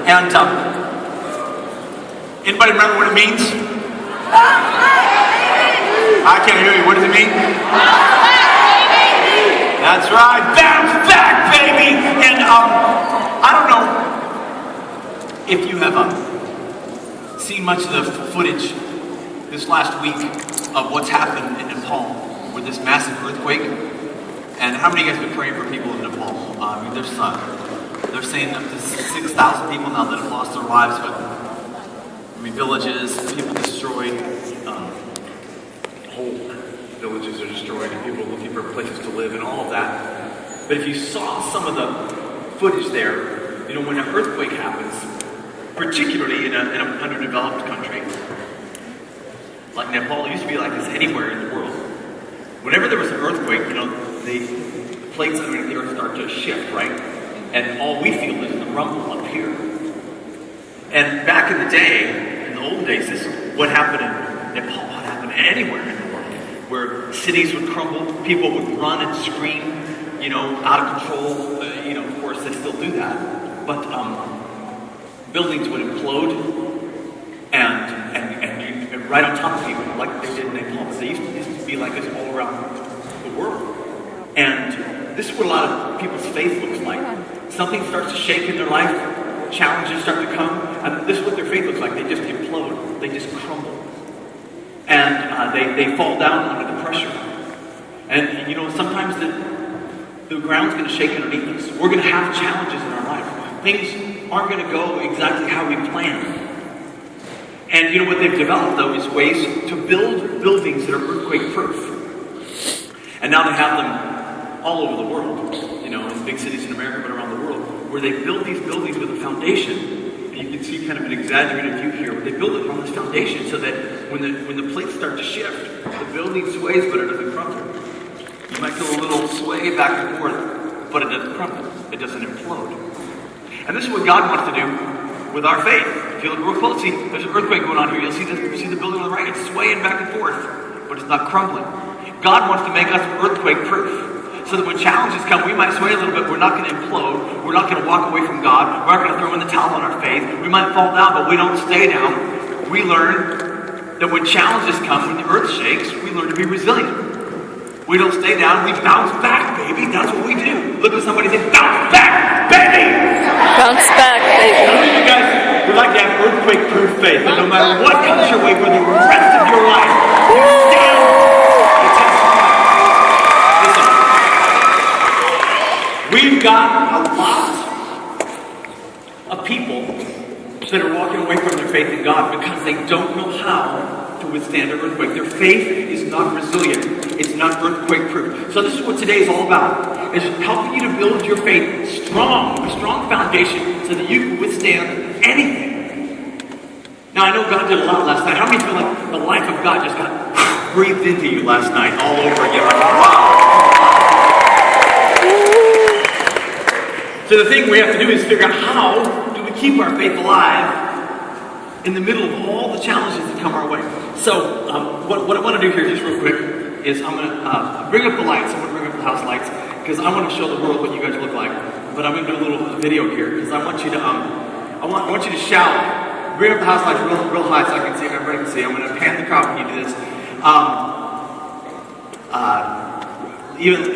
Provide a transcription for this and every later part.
And anybody remember what it means? I can't hear you. What does it mean? That's right. Bounce back, baby. And I don't know if you have seen much of the footage this last week of what's happened in Nepal with this massive earthquake. And how many of you guys have been praying for people in Nepal? I mean, they're saying up to 6,000 people now that have lost their lives, but villages, people destroyed, whole villages are destroyed, and people are looking for places to live and all of that. But if you saw some of the footage there, you know, when an earthquake happens, particularly in an underdeveloped country, like Nepal, it used to be like this anywhere in the world. Whenever there was an earthquake, you know, the plates underneath the earth start to shift, right? And all we feel is the rumble up here. And back in the day, in the old days, this is what happened in Nepal, what happened anywhere in the world, where cities would crumble, people would run and scream, you know, out of control. You know, of course, they still do that. But buildings would implode and right on top of people, like they did in Nepal. They used to be like this all around the world. And this is what a lot of people's faith looks like. Something starts to shake in their life, challenges start to come, and this is what their faith looks like. They just implode, they just crumble. And they fall down under the pressure. And you know, sometimes the ground's going to shake underneath us. We're going to have challenges in our life. Things aren't going to go exactly how we planned. And you know what they've developed, though, is ways to build buildings that are earthquake-proof. And now they have them all over the world, you know, in big cities in America, but around the world, where they build these buildings with a foundation. And you can see kind of an exaggerated view here, but they build it on this foundation so that when the plates start to shift, the building sways, but it doesn't crumble. You might feel a little sway back and forth, but it doesn't crumble. It doesn't implode. And this is what God wants to do with our faith. If you look real closely, there's an earthquake going on here. You'll see the building on the right. It's swaying back and forth, but it's not crumbling. God wants to make us earthquake-proof. So that when challenges come, we might sway a little bit. We're not going to implode. We're not going to walk away from God. We're not going to throw in the towel on our faith. We might fall down, but we don't stay down. We learn that when challenges come, when the earth shakes, we learn to be resilient. We don't stay down. We bounce back, baby. That's what we do. Look at somebody and say, bounce back, baby! Bounce back, baby. How many of you guys would like to have earthquake-proof faith? That no matter what comes your way for the rest of your life, you stand the test of time. Listen. We've got a lot of people that are walking away from their faith in God because they don't know how to withstand an earthquake. Their faith is not resilient. It's not earthquake-proof. So this is what today is all about, is helping you to build your faith strong, a strong foundation so that you can withstand anything. Now, I know God did a lot last night. How many feel like the life of God just got breathed into you last night all over again? Like, wow! So the thing we have to do is figure out how do we keep our faith alive in the middle of all the challenges that come our way. So what I want to do here just real quick is I'm going to bring up the lights. I'm going to bring up the house lights because I want to show the world what you guys look like. But I'm going to do a little video here because I want you to I want you to shout. Bring up the house lights real high so I can see, everybody can see. I'm going to pan the crowd when you do this.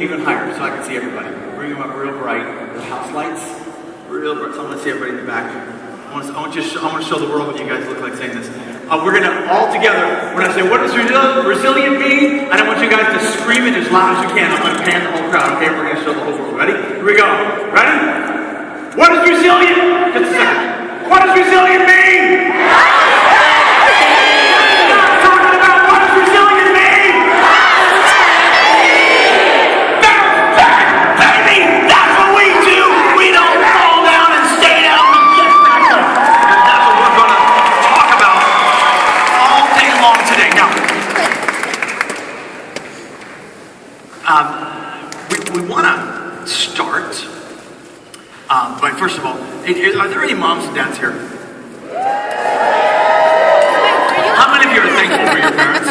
Even higher so I can see everybody. Bring them up real bright. The house lights, real bright. So I want to see everybody in the back. I want to show the world what you guys look like saying this. We're going to all together, when I say, what does resilient mean? And I want you guys to scream it as loud as you can. I'm going to pan the whole crowd, okay? We're going to show the whole world. Ready? Here we go. Ready? What is resilient? Just a second. What does resilient mean? Talking about what does resilient mean? Bounce back, baby! That's what we do! We don't fall down and stay down, we get back up. And that's what we're going to talk about all day long today. Now, we want to start by, first of all, are there any moms and dads here? How many of you are thankful for your parents?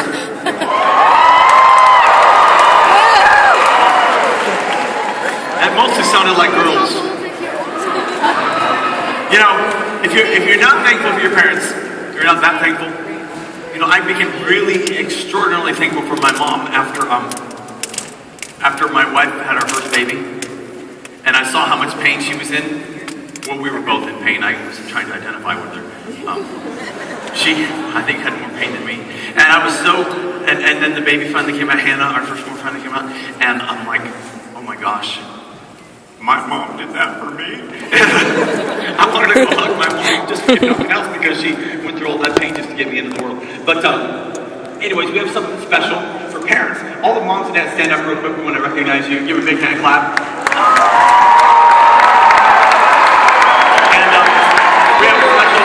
That mostly sounded like girls. You know, if if you're not thankful for your parents, you're not that thankful. You know, I became really extraordinarily thankful for my mom after my wife had our first baby, and I saw how much pain she was in. Well, we were both in pain. I was trying to identify with her. She, I think, had more pain than me, and I was so. And then the baby finally came out. Hannah, our first one, finally came out, and I'm like, oh my gosh. My mom did that for me. I wanted to go hug my mom just to get nothing else because she went through all that pain just to get me into the world. But anyways, we have something special for parents. All the moms and dads, stand up real quick. We want to recognize you. Give a big hand clap. And we have a special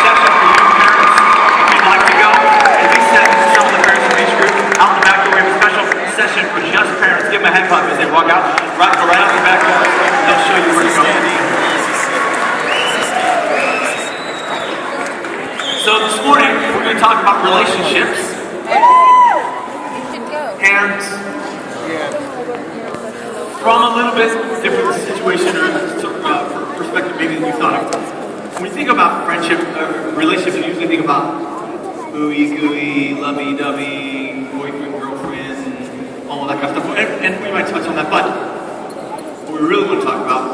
session for you parents. If you'd like to go, at least send some of the parents from each group out in the back door. We have a special session for just parents. Give them a hand clap as they walk out. Go right out the back door. They'll show you where to go. So this morning, we're going to talk about relationships. And from a little bit different situation or perspective maybe than you thought of. When you think about friendship, relationships, you usually think about ooey gooey, lovey-dovey, boyfriend, girlfriend, all of that kind of stuff. And we might touch on that, but what we really want to talk about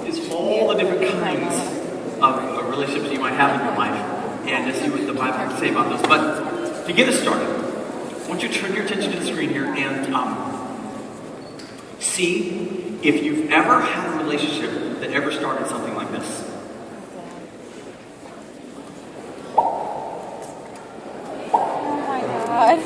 is all the different kinds of relationships you might have in your life, and to see what the Bible has to say about those. But to get us started, I want you to turn your attention to the screen here and see if you've ever had a relationship that ever started something like this. Oh my God.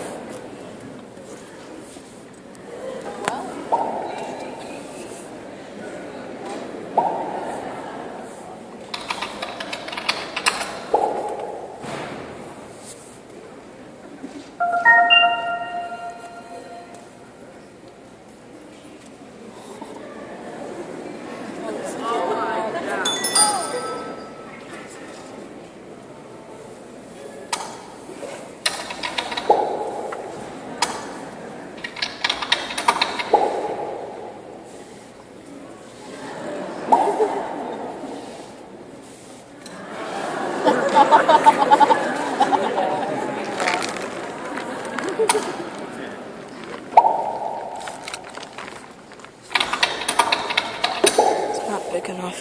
It's not big enough.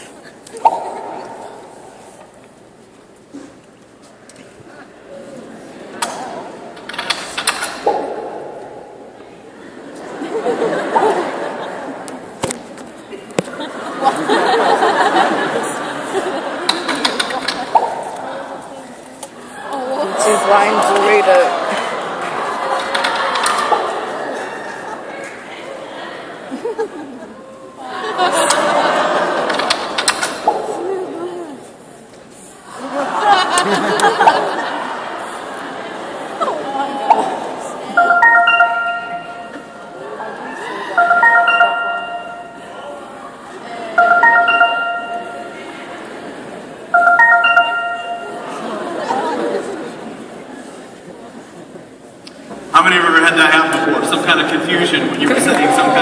It's blind burrito. How many of you have ever had that happen before? Some kind of confusion when you were setting some kind